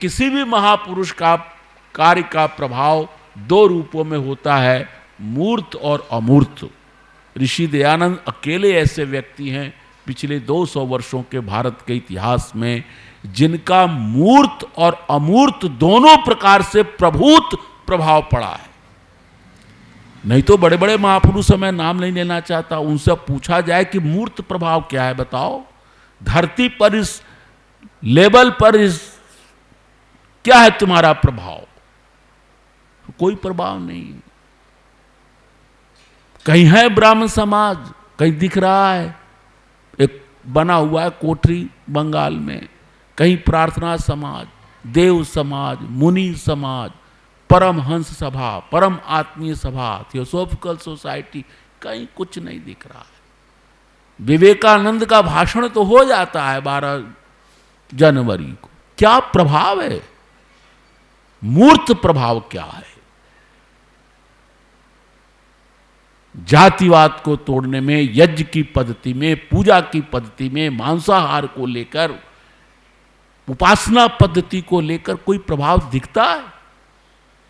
किसी भी महापुरुष का कार्य का प्रभाव दो रूपों में होता है, मूर्त और अमूर्त। ऋषि दयानंद अकेले ऐसे व्यक्ति हैं पिछले 200 वर्षों के भारत के इतिहास में जिनका मूर्त और अमूर्त दोनों प्रकार से प्रभूत प्रभाव पड़ा है। नहीं तो बड़े बड़े महापुरुष, मैं नाम नहीं लेना चाहता, उनसे पूछा जाए कि मूर्त प्रभाव क्या है बताओ, धरती पर इस लेवल पर इस क्या है तुम्हारा प्रभाव? कोई प्रभाव नहीं। कहीं है ब्राह्मण समाज, कहीं दिख रहा है एक बना हुआ है कोठरी बंगाल में, कहीं प्रार्थना समाज, देव समाज, मुनि समाज, परमहंस सभा, परम आत्मीय सभा, थियोसॉफिकल सोसाइटी, कहीं कुछ नहीं दिख रहा है। विवेकानंद का भाषण तो हो जाता है 12 जनवरी को, क्या प्रभाव है? मूर्त प्रभाव क्या है? जातिवाद को तोड़ने में, यज्ञ की पद्धति में, पूजा की पद्धति में, मांसाहार को लेकर, उपासना पद्धति को लेकर कोई प्रभाव दिखता है?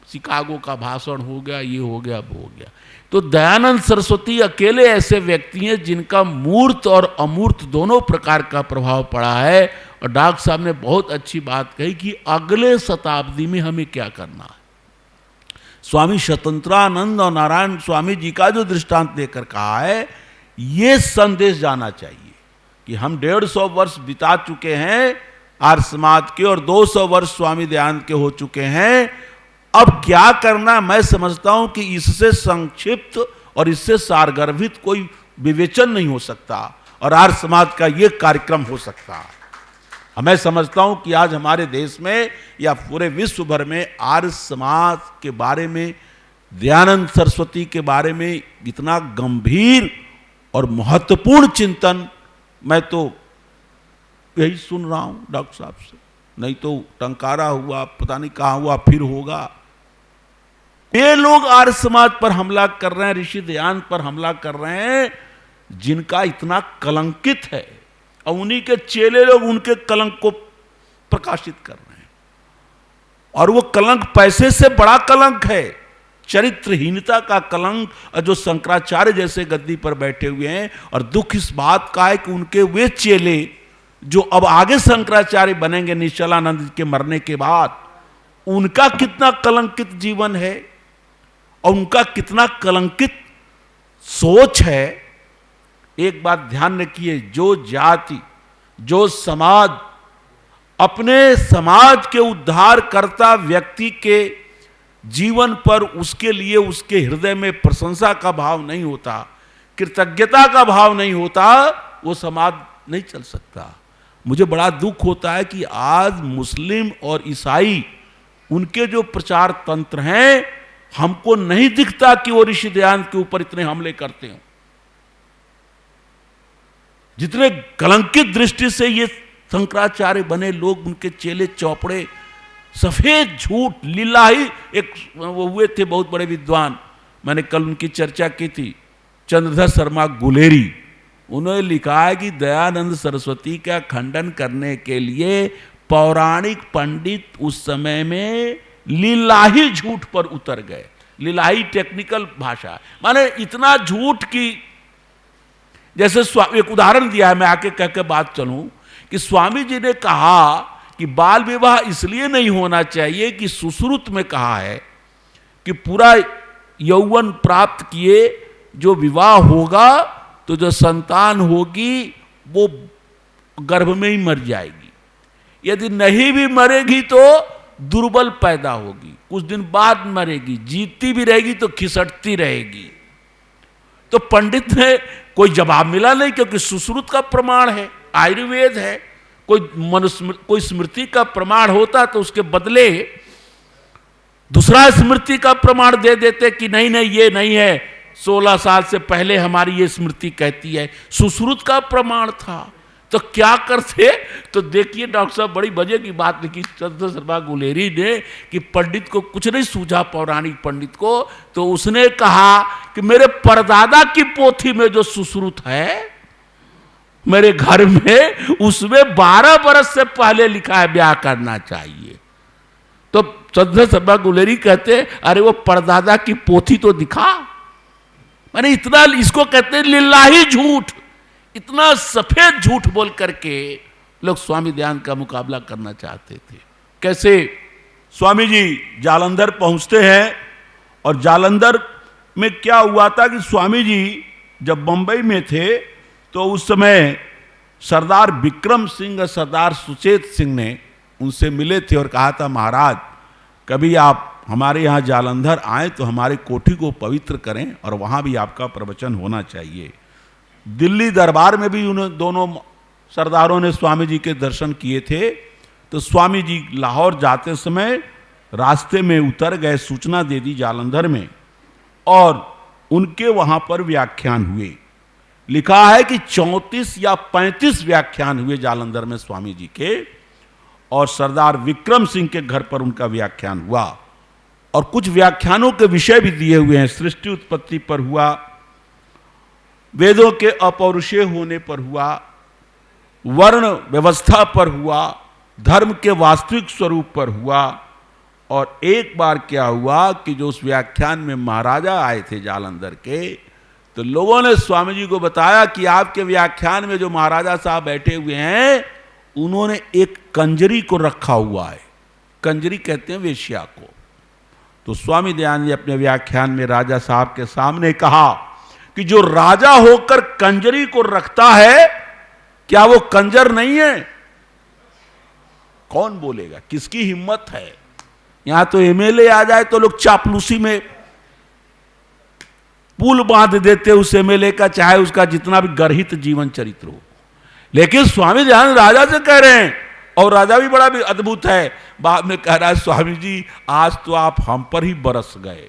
शिकागो का भाषण हो गया, ये हो गया, वो हो गया। तो दयानंद सरस्वती अकेले ऐसे व्यक्ति हैं जिनका मूर्त और अमूर्त दोनों प्रकार का प्रभाव पड़ा है। और डॉक्टर साहब ने बहुत अच्छी बात कही कि अगले शताब्दी में हमें क्या करना है। स्वामी स्वतंत्रानंद और नारायण स्वामी जी का जो दृष्टांत देकर कहा है, ये संदेश जाना चाहिए कि हम 150 वर्ष बिता चुके हैं आर्य समाज के और 200 वर्ष स्वामी दयानंद के हो चुके हैं। अब क्या करना, मैं समझता हूं कि इससे संक्षिप्त और इससे सारगर्भित कोई विवेचन नहीं हो सकता और आर्य समाज का ये कार्यक्रम हो सकता है। मैं समझता हूं कि आज हमारे देश में या पूरे विश्व भर में आर्य समाज के बारे में, दयानंद सरस्वती के बारे में इतना गंभीर और महत्वपूर्ण चिंतन मैं तो यही सुन रहा हूं डॉक्टर साहब से। नहीं तो टंकारा हुआ, पता नहीं कहां हुआ, फिर होगा। ये लोग आर्य समाज पर हमला कर रहे हैं, ऋषि दयानंद पर हमला कर रहे हैं, जिनका इतना कलंकित है, और उन्हीं के चेले लोग उनके कलंक को प्रकाशित कर रहे हैं। और वो कलंक पैसे से बड़ा कलंक है, चरित्रहीनता का कलंक, जो शंकराचार्य जैसे गद्दी पर बैठे हुए हैं। और दुख इस बात का है कि उनके वे चेले जो अब आगे शंकराचार्य बनेंगे निश्चलानंद के मरने के बाद, उनका कितना कलंकित जीवन है और उनका कितना कलंकित सोच है। एक बात ध्यान रखिए, जो जाति, जो समाज अपने समाज के उद्धार करता व्यक्ति के जीवन पर उसके लिए उसके हृदय में प्रशंसा का भाव नहीं होता, कृतज्ञता का भाव नहीं होता, वो समाज नहीं चल सकता। मुझे बड़ा दुख होता है कि आज मुस्लिम और ईसाई उनके जो प्रचार तंत्र हैं, हमको नहीं दिखता कि वो ऋषि दयानंद के ऊपर इतने हमले करते हो। जितने कलंकित दृष्टि से ये शंकराचार्य बने लोग, उनके चेले चौपड़े, सफेद झूठ लीलाही। एक वो हुए थे बहुत बड़े विद्वान, मैंने कल उनकी चर्चा की थी, चंद्रधर शर्मा गुलेरी। उन्होंने लिखा है कि दयानंद सरस्वती का खंडन करने के लिए पौराणिक पंडित उस समय में लीलाही झूठ पर उतर गए। लीलाही टेक्निकल भाषा, माने इतना झूठ की, जैसे एक उदाहरण दिया है, मैं आके कह के बात चलूं कि स्वामी जी ने कहा कि बाल विवाह इसलिए नहीं होना चाहिए कि सुश्रुत में कहा है कि पूरा यौवन प्राप्त किए जो विवाह होगा तो जो संतान होगी वो गर्भ में ही मर जाएगी, यदि नहीं भी मरेगी तो दुर्बल पैदा होगी, कुछ दिन बाद मरेगी, जीती भी रहेगी तो खिसटती रहेगी। तो पंडित ने कोई जवाब मिला नहीं, क्योंकि सुश्रुत का प्रमाण है, आयुर्वेद है। कोई स्मृति का प्रमाण होता तो उसके बदले दूसरा स्मृति का प्रमाण दे देते कि नहीं नहीं ये नहीं है, 16 साल से पहले हमारी ये स्मृति कहती है। सुश्रुत का प्रमाण था, तो क्या करते? तो देखिए डॉक्टर साहब, बड़ी मजे की बात लिखी चंद्रधर शर्मा गुलेरी ने कि पंडित को कुछ नहीं सूझा, पौराणिक पंडित को। तो उसने कहा कि मेरे परदादा की पोथी में जो सुश्रुत है मेरे घर में, उसमें 12 बरस से पहले लिखा है ब्याह करना चाहिए। तो चंद्र शर्मा गुलेरी कहते हैं, अरे वो परदादा की पोथी तो दिखा। माने इतना, इसको कहते हैं लिल्लाही झूठ, इतना सफेद झूठ बोल करके लोग स्वामी दयानंद का मुकाबला करना चाहते थे। कैसे? स्वामी जी जालंधर पहुंचते हैं, और जालंधर में क्या हुआ था कि स्वामी जी जब बंबई में थे तो उस समय सरदार विक्रम सिंह और सरदार सुचेत सिंह ने उनसे मिले थे और कहा था, महाराज कभी आप हमारे यहाँ जालंधर आए तो हमारे कोठी को पवित्र करें और वहाँ भी आपका प्रवचन होना चाहिए। दिल्ली दरबार में भी उन दोनों सरदारों ने स्वामी जी के दर्शन किए थे। तो स्वामी जी लाहौर जाते समय रास्ते में उतर गए, सूचना दे दी जालंधर में, और उनके वहाँ पर व्याख्यान हुए। लिखा है कि 34 या 35 व्याख्यान हुए जालंधर में स्वामी जी के, और सरदार विक्रम सिंह के घर पर उनका व्याख्यान हुआ। और कुछ व्याख्यानों के विषय भी दिए हुए हैं। सृष्टि उत्पत्ति पर हुआ, वेदों के अपौरुषेय होने पर हुआ, वर्ण व्यवस्था पर हुआ, धर्म के वास्तविक स्वरूप पर हुआ। और एक बार क्या हुआ कि जो उस व्याख्यान में महाराजा आए थे जालंधर के, तो लोगों ने स्वामी जी को बताया कि आपके व्याख्यान में जो महाराजा साहब बैठे हुए हैं उन्होंने एक कंजरी को रखा हुआ है। कंजरी कहते हैं वेश्या को। तो स्वामी दयानंद जी अपने व्याख्यान में राजा साहब के सामने कहा कि जो राजा होकर कंजरी को रखता है, क्या वो कंजर नहीं है? कौन बोलेगा? किसकी हिम्मत है? यहां तो एमएलए आ जाए तो लोग चापलूसी में पुल बांध देते उस एमएलए का, चाहे उसका जितना भी गर्हित जीवन चरित्र हो। लेकिन स्वामी दयानंद राजा से कह रहे हैं, और राजा भी बड़ा भी अद्भुत है, बाद में कह रहा है, स्वामी जी आज तो आप हम पर ही बरस गए।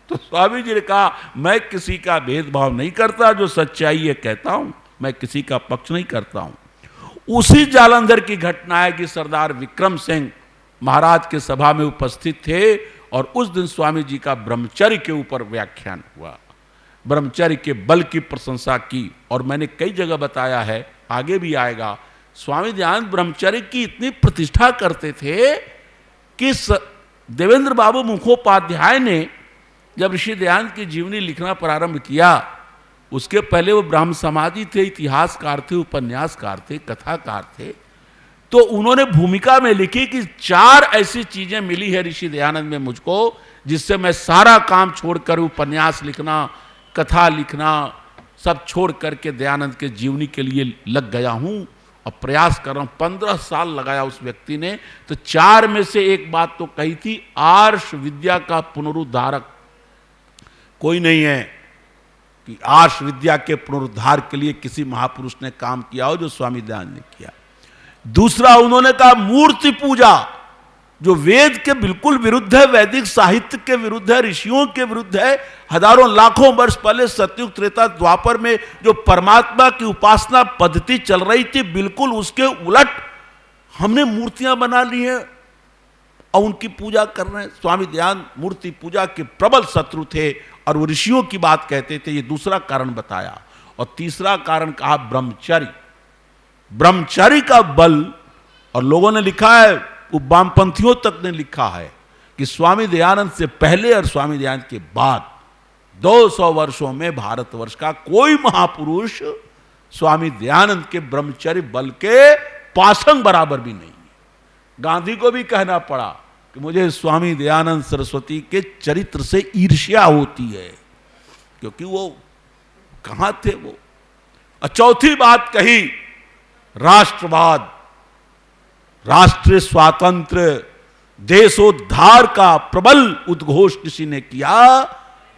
तो स्वामी जी ने कहा, मैं किसी का भेदभाव नहीं करता, जो सच्चाई है कहता हूं, मैं किसी का पक्ष नहीं करता हूं। उसी जालंधर की घटना है कि सरदार विक्रम सिंह महाराज के सभा में उपस्थित थे, और उस दिन स्वामी जी का ब्रह्मचर्य के ऊपर व्याख्यान हुआ। ब्रह्मचर्य के बल की प्रशंसा की, और मैंने कई जगह बताया है, आगे भी आएगा। स्वामी दयानंद ब्रह्मचर्य की इतनी प्रतिष्ठा करते थे कि देवेंद्र बाबू मुखोपाध्याय ने जब ऋषि दयानंद की जीवनी लिखना प्रारंभ किया, उसके पहले वो ब्राह्म समाजी थे, इतिहासकार थे, उपन्यासकार थे, कथाकार थे। तो उन्होंने भूमिका में लिखी कि 4 ऐसी चीजें मिली है ऋषि दयानंद में मुझको, जिससे मैं सारा काम छोड़कर उपन्यास लिखना, कथा लिखना सब छोड़ करके दयानंद के जीवनी के लिए लग गया हूं और प्रयास कर रहा हूं। 15 साल लगाया उस व्यक्ति ने। तो 4 में से एक बात तो कही थी, आर्ष विद्या का पुनरुद्धारक कोई नहीं है कि आर्ष विद्या के पुनरुद्धार के लिए किसी महापुरुष ने काम किया हो जो स्वामी दयानंद ने किया। दूसरा उन्होंने कहा मूर्ति पूजा, जो वेद के बिल्कुल विरुद्ध है, वैदिक साहित्य के विरुद्ध है, ऋषियों के विरुद्ध है। हजारों लाखों वर्ष पहले सतयुग त्रेता द्वापर में जो परमात्मा की उपासना पद्धति चल रही थी, बिल्कुल उसके उलट हमने मूर्तियां बना ली हैं और उनकी पूजा कर रहे हैं। स्वामी दयानंद मूर्ति पूजा के प्रबल शत्रु थे और वो ऋषियों की बात कहते थे। ये दूसरा कारण बताया। और तीसरा कारण कहा ब्रह्मचर्य। ब्रह्मचर्य का बल, और लोगों ने लिखा है, वामपंथियों तक ने लिखा है कि स्वामी दयानंद से पहले और स्वामी दयानंद के बाद 200 वर्षों में भारतवर्ष का कोई महापुरुष स्वामी दयानंद के ब्रह्मचर्य बल के पासंग बराबर भी नहीं। गांधी को भी कहना पड़ा कि मुझे स्वामी दयानंद सरस्वती के चरित्र से ईर्ष्या होती है, क्योंकि वो कहां थे वो। और चौथी बात कही, राष्ट्रवाद, राष्ट्रीय स्वातंत्र्य, देशोद्धार का प्रबल उद्घोष किसी ने किया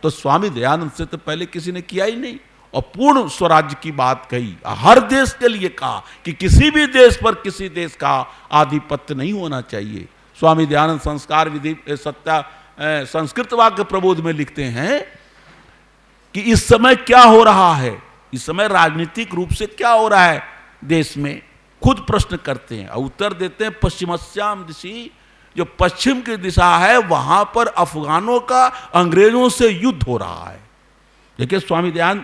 तो स्वामी दयानंद से तो पहले किसी ने किया ही नहीं। और पूर्ण स्वराज्य की बात कही, हर देश के लिए कहा कि किसी भी देश पर किसी देश का आधिपत्य नहीं होना चाहिए। स्वामी दयानंद संस्कार विधि सत्या संस्कृत वाक्य प्रबोध में लिखते हैं कि इस समय क्या हो रहा है, इस समय राजनीतिक रूप से क्या हो रहा है देश में, खुद प्रश्न करते हैं और उत्तर देते हैं पश्चिमस्याम दिशि, जो पश्चिम की दिशा है वहां पर अफगानों का अंग्रेजों से युद्ध हो रहा है। देखिए स्वामी दयानंद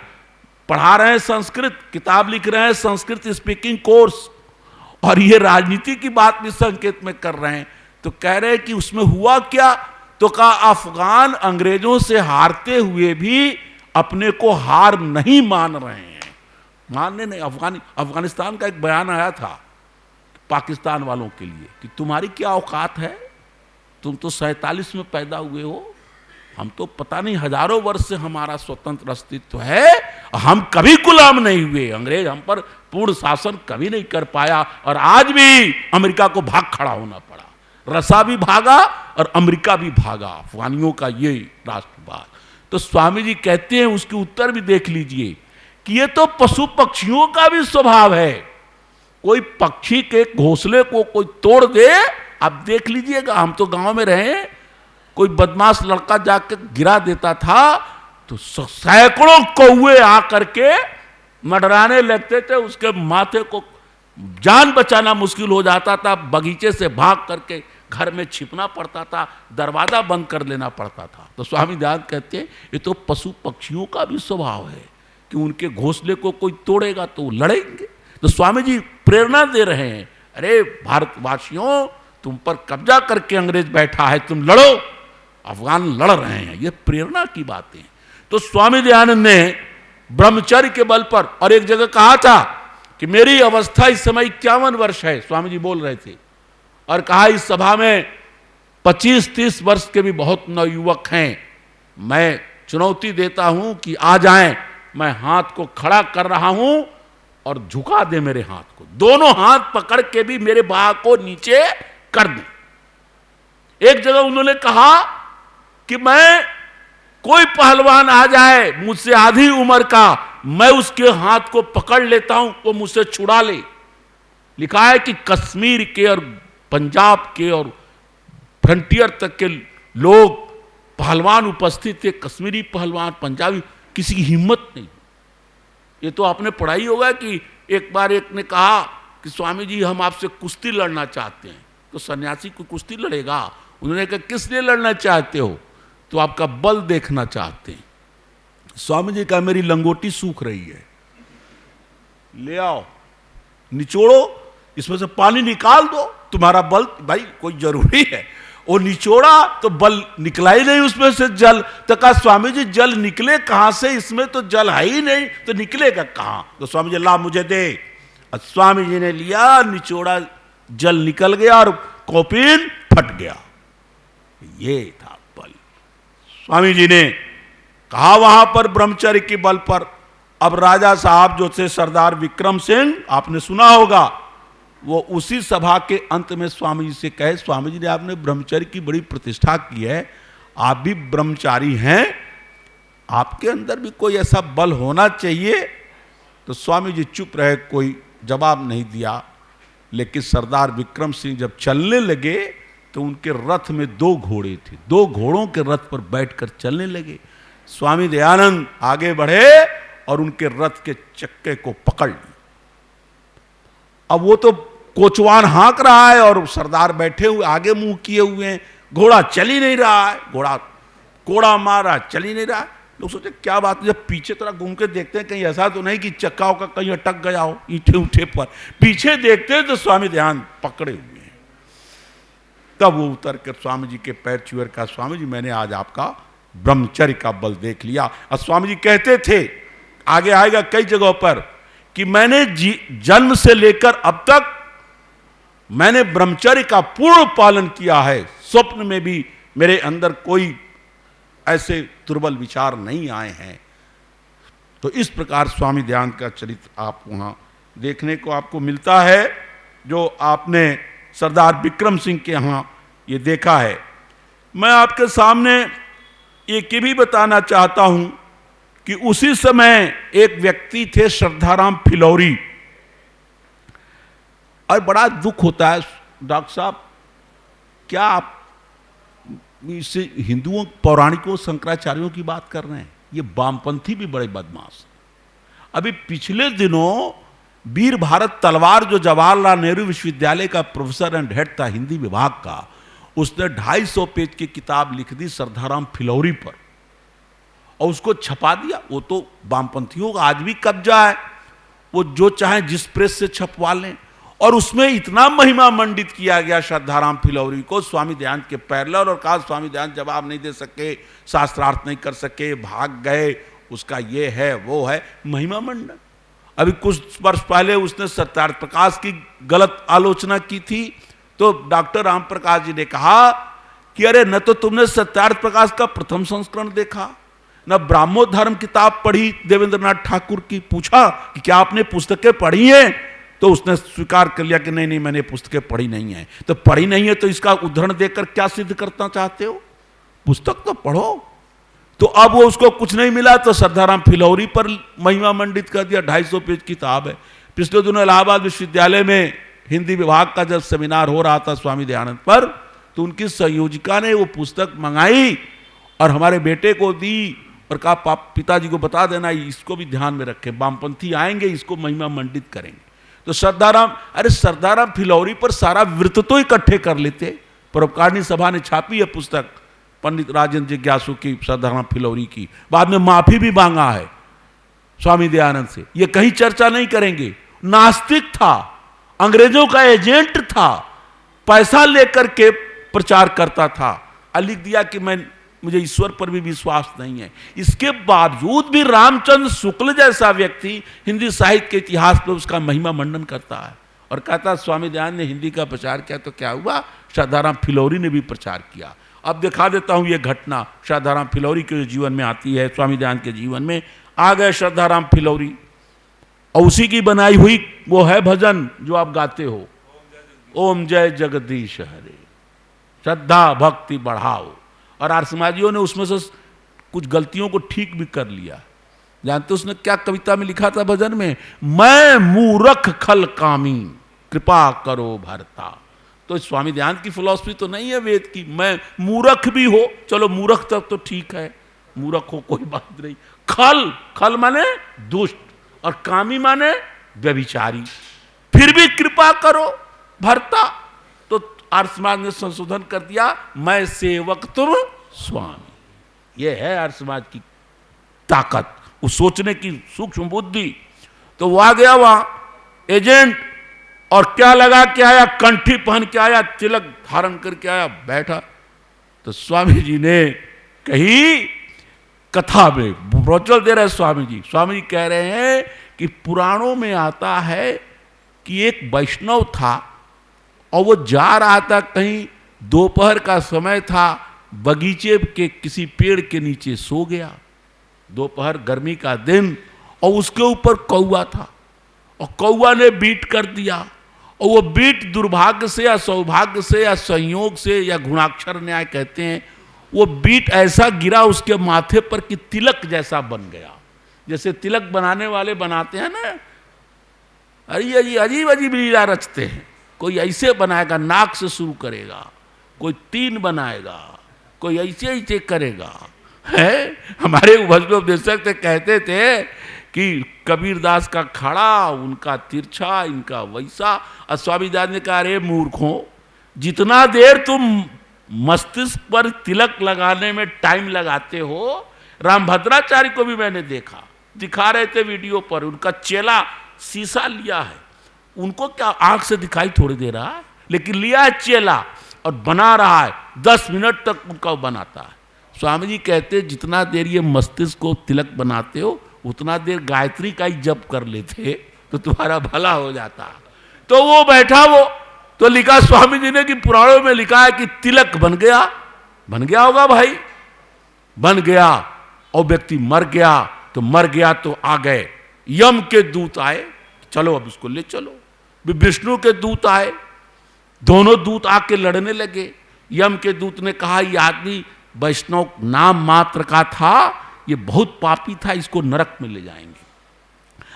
पढ़ा रहे हैं संस्कृत, किताब लिख रहे हैं संस्कृत स्पीकिंग कोर्स, और ये राजनीति की बात भी संकेत में कर रहे हैं। तो कह रहे कि उसमें हुआ क्या, तो कहा अफगान अंग्रेजों से हारते हुए भी अपने को हार नहीं मान रहे हैं। मानने नहीं, अफगानिस्तान का एक बयान आया था पाकिस्तान वालों के लिए कि तुम्हारी क्या औकात है, तुम तो 47 में पैदा हुए हो, हम तो पता नहीं हजारों वर्ष से हमारा स्वतंत्र अस्तित्व है, हम कभी गुलाम नहीं हुए, अंग्रेज हम पर पूर्ण शासन कभी नहीं कर पाया, और आज भी अमेरिका को भाग खड़ा होना पड़ा। रसा भी भागा और अमेरिका भी भागा, अफगानियों का ये राष्ट्रवाद। तो स्वामी जी कहते हैं, उसके उत्तर भी देख लीजिए कि ये तो पशु पक्षियों का भी स्वभाव है, कोई पक्षी के घोंसले को कोई तोड़ दे, आप देख लीजिएगा, हम तो गांव में रहे, कोई बदमाश लड़का जाकर गिरा देता था तो सैकड़ों कौवे आकर के मंडराने लगते थे, उसके माथे को जान बचाना मुश्किल हो जाता था, बगीचे से भाग करके घर में छिपना पड़ता था, दरवाजा बंद कर लेना पड़ता था। तो स्वामी दयानंद कहते हैं ये तो पशु पक्षियों का भी स्वभाव है कि उनके घोंसले को कोई तोड़ेगा तो वो लड़ेंगे। तो स्वामी जी प्रेरणा दे रहे हैं, अरे भारतवासियों, तुम पर कब्जा करके अंग्रेज बैठा है, तुम लड़ो, अफगान लड़ रहे हैं, ये प्रेरणा की बातें। तो स्वामी दयानंद ने ब्रह्मचर्य के बल पर, और एक जगह कहा था कि मेरी अवस्था इस समय 51 वर्ष है, स्वामी जी बोल रहे थे, और कहा इस सभा में 25-30 वर्ष के भी बहुत नवयुवक हैं, मैं चुनौती देता हूं कि आ जाएं, मैं हाथ को खड़ा कर रहा हूं और झुका दे मेरे हाथ को, दोनों हाथ पकड़ के भी मेरे बाह को नीचे कर दें। एक जगह उन्होंने कहा कि मैं, कोई पहलवान आ जाए मुझसे आधी उम्र का, मैं उसके हाथ को पकड़ लेता हूं, वो मुझसे छुड़ा ले। लिखा है कि कश्मीर के और पंजाब के और फ्रंटियर तक के लोग पहलवान उपस्थित थे, कश्मीरी पहलवान, पंजाबी, किसी की हिम्मत नहीं। ये तो आपने पढ़ाई होगा कि एक बार एक ने कहा कि स्वामी जी हम आपसे कुश्ती लड़ना चाहते हैं। तो सन्यासी को कुश्ती लड़ेगा? उन्होंने कहा किस लिए लड़ना चाहते हो? तो आपका बल देखना चाहते हैं। स्वामी जी कहा मेरी लंगोटी सूख रही है, ले आओ, निचोड़ो, इसमें से पानी निकाल दो, तुम्हारा बल, भाई कोई जरूरी है। वो निचोड़ा तो बल निकला ही नहीं उसमें से जल। तो कहा स्वामी जी जल निकले कहां से, इसमें तो जल है ही नहीं, तो निकलेगा कहां? तो स्वामी जी ला मुझे दे। और स्वामी जी ने लिया, निचोड़ा, जल निकल गया और कॉपिन फट गया। ये था बल। स्वामी जी ने कहा वहां पर ब्रह्मचर्य के बल पर। अब राजा साहब जो थे सरदार विक्रम सिंह, आपने सुना होगा, वो उसी सभा के अंत में स्वामी जी से कहे, स्वामी जी ने आपने ब्रह्मचर्य की बड़ी प्रतिष्ठा की है, आप भी ब्रह्मचारी हैं, आपके अंदर भी कोई ऐसा बल होना चाहिए। तो स्वामी जी चुप रहे, कोई जवाब नहीं दिया। लेकिन सरदार विक्रम सिंह जब चलने लगे तो उनके रथ में 2 घोड़े थे, 2 घोड़ों के रथ पर बैठकर चलने लगे। स्वामी दयानंद आगे बढ़े और उनके रथ के चक्के को पकड़ लिया। अब वो तो कोचवान हाँक रहा है और सरदार बैठे हुए आगे मुंह किए हुए हैं, घोड़ा चल ही नहीं रहा है, घोड़ा कोड़ा मारा, चल ही नहीं रहा है। लोग सोचे क्या बात है, जब पीछे तरह घूम के देखते हैं कहीं ऐसा तो नहीं कि चक्का का कहीं अटक गया हो ईंटे उठे पर, पीछे देखते हैं तो स्वामी ध्यान पकड़े हुए हैं। तब वो उतर कर स्वामी जी के पैर छुएर का, स्वामी जी मैंने आज आपका ब्रह्मचर्य का बल देख लिया। और स्वामी जी कहते थे, आगे आएगा कई जगहों पर, कि मैंने जन्म से लेकर अब तक मैंने ब्रह्मचर्य का पूर्ण पालन किया है, स्वप्न में भी मेरे अंदर कोई ऐसे दुर्बल विचार नहीं आए हैं। तो इस प्रकार स्वामी दयानंद का चरित्र आप वहां देखने को आपको मिलता है, जो आपने सरदार विक्रम सिंह के यहां ये देखा है। मैं आपके सामने एक ये भी बताना चाहता हूं कि उसी समय एक व्यक्ति थे श्रद्धाराम फिलौरी। और बड़ा दुख होता है डॉक्टर साहब, क्या आप इससे हिंदुओं, पौराणिकों, शंकराचार्यों की बात कर रहे हैं? ये वामपंथी भी बड़े बदमाश। अभी पिछले दिनों वीर भारत तलवार, जो जवाहरलाल नेहरू विश्वविद्यालय का प्रोफेसर एंड हेड था हिंदी विभाग का, उसने 250 पेज की किताब लिख दी श्रद्धाराम फिलौरी पर और उसको छपा दिया। वो तो वामपंथियों का आज भी कब्जा है, वो जो चाहे जिस प्रेस से छपवा लें। और उसमें इतना महिमा मंडित किया गया श्रद्धाराम फिलौरी को स्वामी दयानंद के पैरेलल, और कहा स्वामी दयानंद जवाब नहीं दे सके, शास्त्रार्थ नहीं कर सके, भाग गए, उसका ये है वो है, महिमा मंडन। अभी कुछ वर्ष पहले उसने सत्यार्थ प्रकाश की गलत आलोचना की थी, तो डॉक्टर राम प्रकाश जी ने कहा कि अरे न तो तुमने सत्यार्थ प्रकाश का प्रथम संस्करण देखा, न ब्राह्मोधर्म किताब पढ़ी देवेंद्रनाथ ठाकुर की। पूछा कि क्या आपने पुस्तकें पढ़ी हैं, तो उसने स्वीकार कर लिया कि नहीं नहीं मैंने पुस्तकें पढ़ी नहीं है। तो पढ़ी नहीं है तो इसका उदाहरण देकर क्या सिद्ध करना चाहते हो? पुस्तक तो पढ़ो। तो अब वो उसको कुछ नहीं मिला तो श्रद्धाराम फिलौरी पर महिमा मंडित कर दिया। 250 पेज किताब है। पिछले दिनों इलाहाबाद विश्वविद्यालय में हिंदी विभाग का जब सेमिनार हो रहा था स्वामी दयानंद पर, तो उनकी संयोजिका ने वो पुस्तक मंगाई और हमारे बेटे को दी और कहा पिताजी को बता देना इसको भी ध्यान में रखें, वामपंथी आएंगे इसको महिमा मंडित करेंगे। तो श्रद्धाराम फिलौरी पर सारा वृत्त तो इकट्ठे कर लेते। परोपकारिणी सभा ने छापी है पुस्तक पंडित राजेंद्र जिज्ञासु की, श्रद्धाराम फिलौरी की। बाद में माफी भी मांगा है स्वामी दयानंद से। ये कहीं चर्चा नहीं करेंगे। नास्तिक था, अंग्रेजों का एजेंट था, पैसा लेकर के प्रचार करता था। लिख दिया कि मुझे ईश्वर पर भी विश्वास नहीं है। इसके बावजूद भी रामचंद्र शुक्ल जैसा व्यक्ति हिंदी साहित्य के इतिहास पर उसका महिमा मंडन करता है और कहता है स्वामी दयानंद ने हिंदी का प्रचार किया तो क्या हुआ, श्रद्धाराम फिलौरी ने भी प्रचार किया। अब दिखा देता हूं ये घटना श्रद्धाराम फिलौरी के जीवन में आती है। स्वामी दयानंद के जीवन में आ गए श्रद्धाराम फिलौरी, और उसी की बनाई हुई वो है भजन जो आप गाते हो, ओम जय जगदीश हरे, श्रद्धा भक्ति बढ़ाओ। और आर्य समाजियों ने उसमें से कुछ गलतियों को ठीक भी कर लिया। जानते उसने क्या कविता में लिखा था भजन में, मैं मूर्ख खल कामी कृपा करो भरता। तो स्वामी दयानंद की फिलॉसफी तो नहीं है वेद की, मैं मूर्ख भी हो, चलो मूर्ख तक तो ठीक है, मूर्ख हो कोई बात नहीं। खल माने दुष्ट और कामी माने व्यभिचारी, फिर भी कृपा करो भरता। तो आर्य समाज ने संशोधन कर दिया, मैं सेवक तुम स्वामी। यह है आर्य समाज की ताकत, उस सोचने की सूक्ष्म बुद्धि। तो वो आ गया वहां एजेंट, और क्या लगा के आया, कंठी पहन के आया, तिलक धारण करके आया, बैठा। तो स्वामी जी ने कही कथा में प्रवचन दे रहे स्वामी जी कह रहे हैं कि पुराणों में आता है कि एक वैष्णव था और वो जा रहा था कहीं, दोपहर का समय था, बगीचे के किसी पेड़ के नीचे सो गया, दोपहर गर्मी का दिन, और उसके ऊपर कौवा था और कौवा ने बीट कर दिया। और वो बीट दुर्भाग्य से या सौभाग्य से या संयोग से या गुणाक्षर न्याय कहते हैं, वो बीट ऐसा गिरा उसके माथे पर कि तिलक जैसा बन गया। जैसे तिलक बनाने वाले बनाते हैं ना, अरे अजीब अजीब लीला रचते हैं। कोई ऐसे बनाएगा, नाक से शुरू करेगा, कोई 3 बनाएगा, कोई ऐसे करेगा। है हमारे भजनोपदेशक थे, कहते थे कि कबीरदास का खड़ा, उनका तिरछा, इनका वैसा। और स्वामी दयानंद ने कहा, अरे मूर्खों, जितना देर तुम मस्तिष्क पर तिलक लगाने में टाइम लगाते हो, रामभद्राचार्य को भी मैंने देखा, दिखा रहे थे वीडियो पर, उनका चेला शीशा लिया है, उनको क्या आंख से दिखाई थोड़ी दे रहा है, लेकिन लिया है चेला और बना रहा है, 10 मिनट तक उनका बनाता है। स्वामी जी कहते जितना देर ये मस्तिष्क को तिलक बनाते हो, उतना देर गायत्री का ही जप कर लेते तो तुम्हारा भला हो जाता। तो वो बैठा, वो तो लिखा स्वामी जी ने कि पुराणों में लिखा है कि तिलक बन गया होगा भाई, बन गया, और व्यक्ति मर गया तो आ गए यम के दूत आए, चलो अब इसको ले चलो। विष्णु के दूत आए, दोनों दूत आके लड़ने लगे। यम के दूत ने कहा, यह आदमी वैष्णव नाम मात्र का था, ये बहुत पापी था, इसको नरक में ले जाएंगे।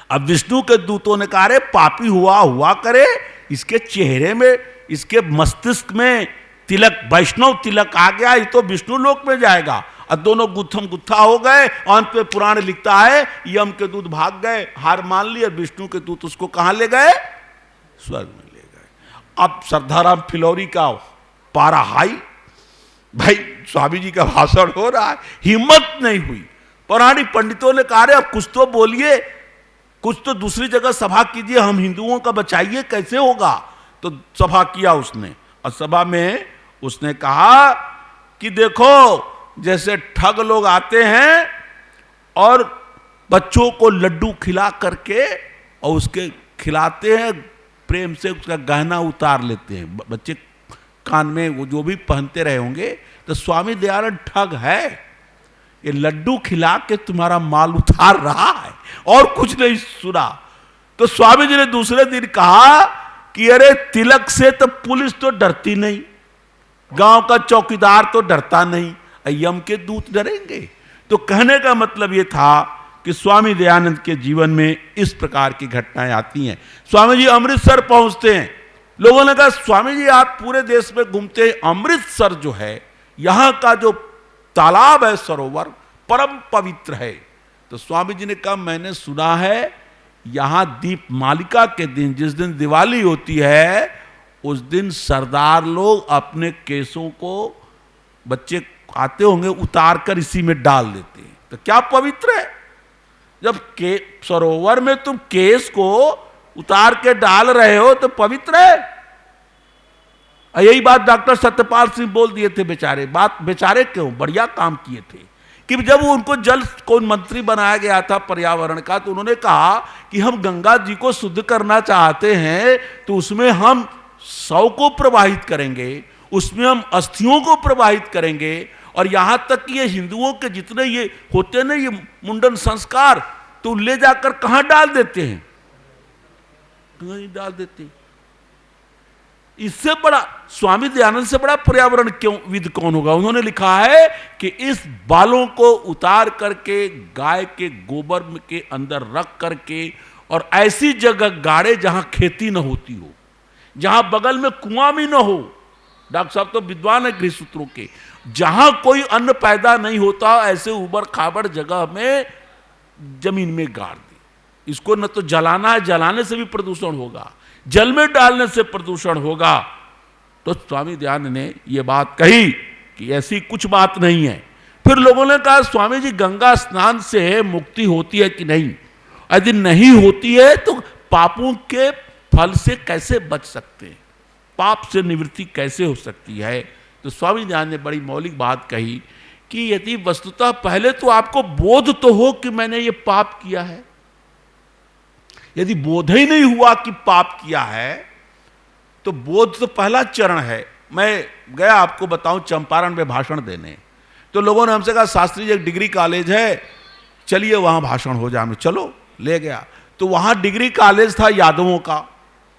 अब विष्णु के दूतों ने कहा, अरे पापी हुआ करे, इसके चेहरे में, इसके मस्तिष्क में तिलक, वैष्णव तिलक आ गया, ये तो विष्णु लोक में जाएगा। और दोनों गुत्थम गुत्था हो गए। अंत में पुराण लिखता है यम के दूत भाग गए, हार मान ली, और विष्णु के दूत उसको कहां ले गए, स्वर्ग में ले गए। अब श्रद्धाराम फिलौरी का पारा हाई, भाई स्वामी जी का भाषण हो रहा है, हिम्मत नहीं हुई। पौराणिक पंडितों ने कहा, अब कुछ तो बोलिए, कुछ तो दूसरी जगह सभा कीजिए, हम हिंदुओं का बचाइए, कैसे होगा। तो सभा किया उसने, और सभा में उसने कहा कि देखो जैसे ठग लोग आते हैं और बच्चों को लड्डू खिला करके और उसके खिलाते हैं, प्रेम से उसका गहना उतार लेते हैं, बच्चे कान में वो जो भी पहनते रहे होंगे, तो स्वामी दयानंद ठग है, ये लड्डू खिला के तुम्हारा माल उतार रहा है और कुछ नहीं सुना। तो स्वामी जी ने दूसरे दिन कहा कि अरे तिलक से तो पुलिस तो डरती नहीं, गांव का चौकीदार तो डरता नहीं, यम के दूत डरेंगे। तो कहने का मतलब यह था कि स्वामी दयानंद के जीवन में इस प्रकार की घटनाएं आती हैं। स्वामी जी अमृतसर पहुंचते हैं, लोगों ने कहा स्वामी जी आप पूरे देश में घूमते हैं, अमृतसर जो है यहां का जो तालाब है, सरोवर परम पवित्र है। तो स्वामी जी ने कहा मैंने सुना है यहां दीप मालिका के दिन, जिस दिन दिवाली होती है, उस दिन सरदार लोग अपने केसों को, बच्चे आते होंगे, उतार कर इसी में डाल देते हैं। तो क्या पवित्र है जब के सरोवर में तुम केस को उतार के डाल रहे हो, तो पवित्र है। यही बात डॉक्टर सत्यपाल सिंह बोल दिए थे बेचारे। बात बेचारे क्यों, बढ़िया काम किए थे कि जब उनको जल कौन मंत्री बनाया गया था पर्यावरण का, तो उन्होंने कहा कि हम गंगा जी को शुद्ध करना चाहते हैं, तो उसमें हम शव को प्रवाहित करेंगे, उसमें हम अस्थियों को प्रवाहित करेंगे, और यहां तक कि ये हिंदुओं के जितने ये होते ना ये मुंडन संस्कार, तो ले जाकर कहां डाल देते हैं, कहीं डाल देते हैं। इससे बड़ा स्वामी दयानंद से बड़ा पर्यावरण क्यों विद कौन होगा। उन्होंने लिखा है कि इस बालों को उतार करके गाय के गोबर के अंदर रख करके और ऐसी जगह गाड़े जहां खेती न होती हो, जहां बगल में कुआं भी न हो, डॉक्टर साहब तो विद्वान है गृहसूत्रों के, जहां कोई अन्न पैदा नहीं होता, ऐसे उबड़ खाबड़ जगह में जमीन में गाड़ दे। इसको न तो जलाना है, जलाने से भी प्रदूषण होगा, जल में डालने से प्रदूषण होगा। तो स्वामी दयानंद ने यह बात कही कि ऐसी कुछ बात नहीं है। फिर लोगों ने कहा स्वामी जी गंगा स्नान से मुक्ति होती है कि नहीं, यदि नहीं होती है तो पापों के फल से कैसे बच सकते हैं, पाप से निवृत्ति कैसे हो सकती है। तो स्वामी दयानंद ने बड़ी मौलिक बात कही कि यदि वस्तुतः पहले तो आपको बोध तो हो कि मैंने ये पाप किया है, यदि बोध ही नहीं हुआ कि पाप किया है, तो बोध तो पहला चरण है। मैं गया आपको बताऊं चंपारण में भाषण देने, तो लोगों ने हमसे कहा शास्त्री जी एक डिग्री कॉलेज है, चलिए वहां भाषण हो जाए। चलो, ले गया। तो वहां डिग्री कॉलेज था यादवों का,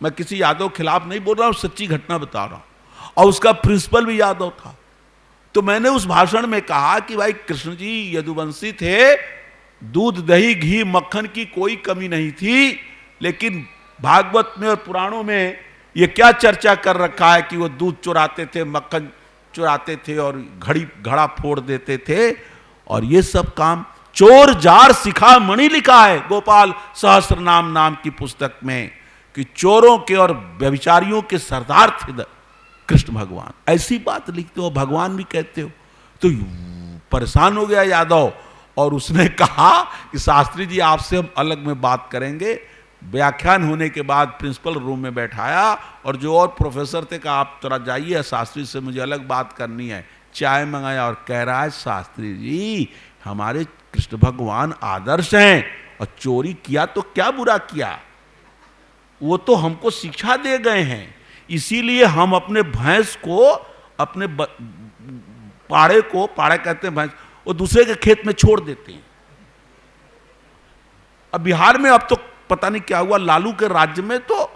मैं किसी यादव खिलाफ नहीं बोल रहा हूं, सच्ची घटना बता रहा हूं, और उसका प्रिंसिपल भी यादव था। तो मैंने उस भाषण में कहा कि भाई कृष्ण जी यदुवंशी थे, दूध दही घी मक्खन की कोई कमी नहीं थी, लेकिन भागवत में और पुराणों में ये क्या चर्चा कर रखा है कि वो दूध चुराते थे, मक्खन चुराते थे और घड़ा फोड़ देते थे, और ये सब काम चोर जार सिखा मणि लिखा है गोपाल सहस्रनाम नाम की पुस्तक में कि चोरों के और व्यभिचारियों के सरदार थे कृष्ण भगवान। ऐसी बात लिखते हो, भगवान भी कहते हो। तो परेशान हो गया यादव, और उसने कहा कि शास्त्री जी आपसे हम अलग में बात करेंगे। व्याख्यान होने के बाद प्रिंसिपल रूम में बैठाया, और जो और प्रोफेसर थे कहा आप थोड़ा जाइए, शास्त्री से मुझे अलग बात करनी है। चाय मंगाया और कह रहा है शास्त्री जी हमारे कृष्ण भगवान आदर्श हैं, और चोरी किया तो क्या बुरा किया, वो तो हमको शिक्षा दे गए हैं, इसीलिए हम अपने भैंस को, अपने पाड़े को, पाड़े कहते हैं भैंस, वो दूसरे के खेत में छोड़ देते हैं। अब बिहार में अब तो पता नहीं क्या हुआ, लालू के राज्य में तो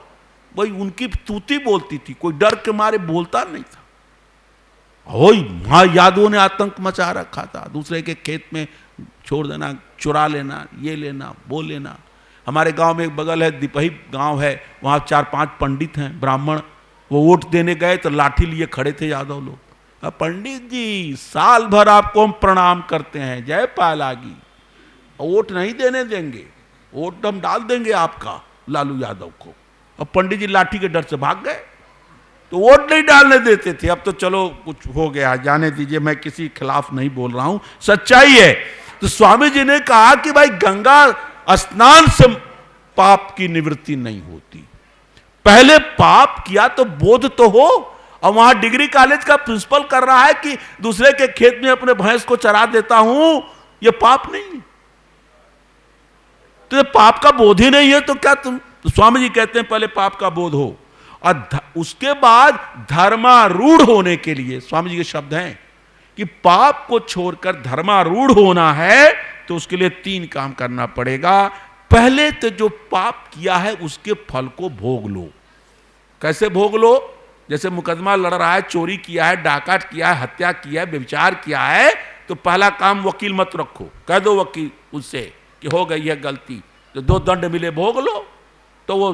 वही उनकी तूती बोलती थी, कोई डर के मारे बोलता नहीं था। वहां यादवों ने आतंक मचा रखा था, दूसरे के खेत में छोड़ देना, चुरा लेना, ये लेना, वो लेना। हमारे गांव में एक बगल है, दिपही गांव है, वहां 4-5 पंडित हैं ब्राह्मण, वो वोट देने गए तो लाठी लिए खड़े थे यादव लोग। पंडित जी साल भर आपको हम प्रणाम करते हैं, जय पालागी, वोट नहीं देने देंगे, वोट हम डाल देंगे आपका लालू यादव को। अब पंडित जी लाठी के डर से भाग गए, तो वोट नहीं डालने देते थे। अब तो चलो कुछ हो गया, जाने दीजिए, मैं किसी खिलाफ नहीं बोल रहा हूं, सच्चाई है। तो स्वामी जी ने कहा कि भाई गंगा स्नान से पाप की निवृत्ति नहीं होती। पहले पाप किया तो बोध तो हो। और वहां डिग्री कॉलेज का प्रिंसिपल कर रहा है कि दूसरे के खेत में अपने भैंस को चरा देता हूं, यह पाप नहीं है। तो पाप का बोध ही नहीं है तो क्या तुम, तो स्वामी जी कहते हैं पहले पाप का बोध हो और उसके बाद धर्मारूढ़ होने के लिए, स्वामी जी के शब्द हैं कि पाप को छोड़कर धर्मारूढ़ होना है तो उसके लिए 3 काम करना पड़ेगा। पहले तो जो पाप किया है उसके फल को भोग लो। कैसे भोग लो? जैसे मुकदमा लड़ रहा है, चोरी किया है, डाका किया है, हत्या किया है, व्यभिचार किया है, तो पहला काम वकील मत रखो, कह दो वकील उससे कि हो गई है गलती, तो 2 दंड मिले भोग लो, तो वो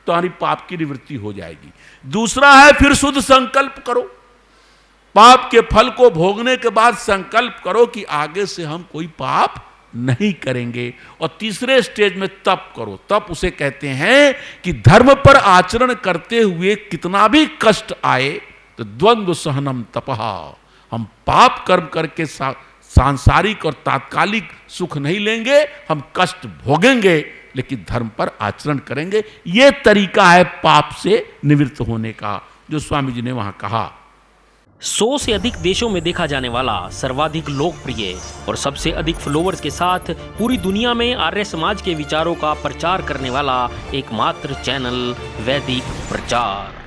तुम्हारी पाप की निवृत्ति हो जाएगी। दूसरा है फिर शुद्ध संकल्प करो। पाप के फल को भोगने के बाद संकल्प करो कि आगे से हम कोई पाप नहीं करेंगे। और तीसरे स्टेज में तप करो। तप उसे कहते हैं कि धर्म पर आचरण करते हुए कितना भी कष्ट आए तो द्वंद्व सहनम तपहा, हम पाप कर्म करके सांसारिक और तात्कालिक सुख नहीं लेंगे, हम कष्ट भोगेंगे लेकिन धर्म पर आचरण करेंगे। यह तरीका है पाप से निवृत्त होने का, जो स्वामी जी ने वहां कहा। 100 से अधिक देशों में देखा जाने वाला, सर्वाधिक लोकप्रिय और सबसे अधिक फॉलोअर्स के साथ पूरी दुनिया में आर्य समाज के विचारों का प्रचार करने वाला एकमात्र चैनल वैदिक प्रचार।